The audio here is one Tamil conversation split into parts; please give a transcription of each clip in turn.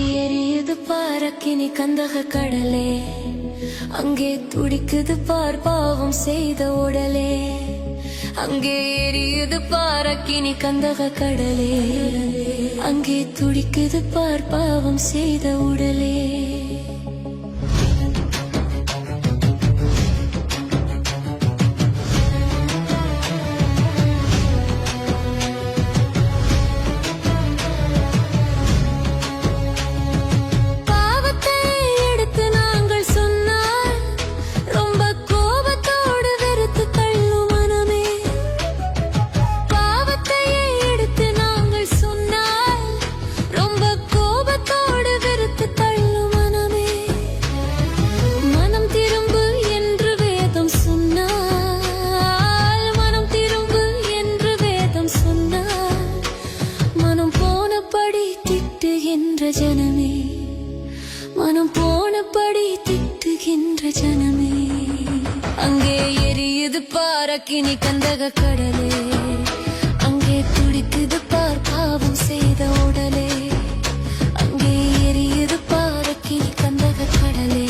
எரியுது பாரக்கினி கந்தக கடலே, அங்கே துடிக்குது பார் பாவம் செய்த உடலே. அங்கே எரியுது பாரக்கினி கந்தக கடலே, அங்கே துடிக்குது பார் பாவம் செய்த உடலே. ஜனமே மனம் போனபடி திட்டுகின்ற ஜனமே, அங்கே எரியுது பாரக்கினி கந்தக கடலே, அங்கே துடிக்குது பார் பாவம் செய்த உடலே. அங்கே எரியுது பாரக்கினி கந்தக கடலே,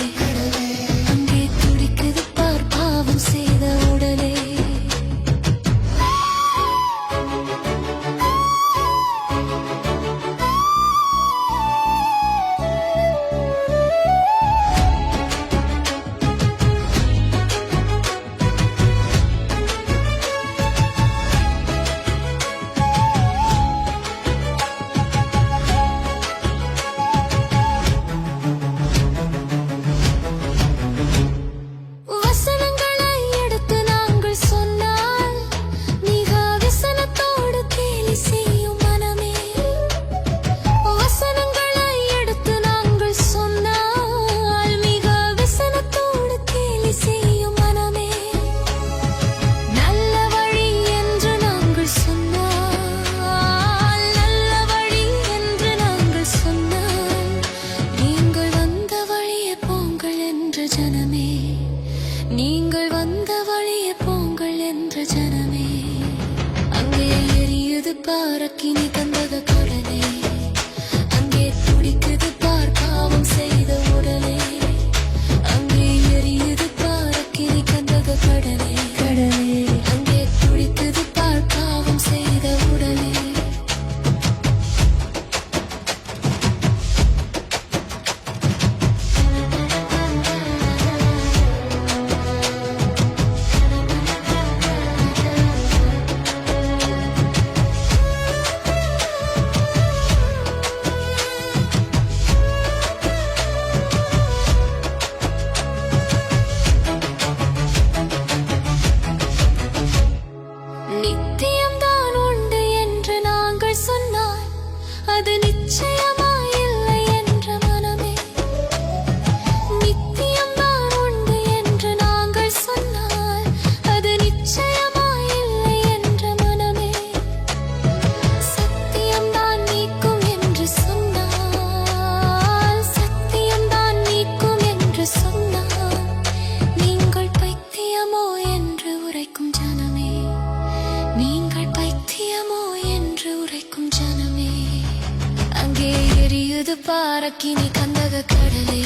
அங்கே துடிக்குது பார் பாவம் செய்த உடலே. நீங்கள் வந்த வழியே போங்கள் என்ற ஜனமே, அங்கே எரியுது பாரக்கினி கந்தக கடலே, அங்கே துடிக்குது பார் பாவம் செய்த உடலே. அங்கே எரியுது பாரக்கினி கந்தக கடலே, அங்கே துடிக்குது பார் பாவம் செய்த உடலே. நித்தியம்தான் உண்டு என்று நாங்கள் சொன்னால் அது நிச்சயமாயில்லை என்ற மனமே. நித்தியம்தான் உண்டு என்று நாங்கள் சொன்னால் அது நிச்சயமாயில்லை என்ற மனமே. சத்தியம்தான் நீக்கும் என்று சொன்னால், சத்தியம்தான் நீக்கும் என்று சொன்னால், நீங்கள் பைத்தியமோ என்று உரைக்கும் ஜனமே, நீங்கள் பைத்தியமோ என்று உரைக்கும் ஜனமே. அங்கே எரியுது பாரக்கினி கந்தக கடலே,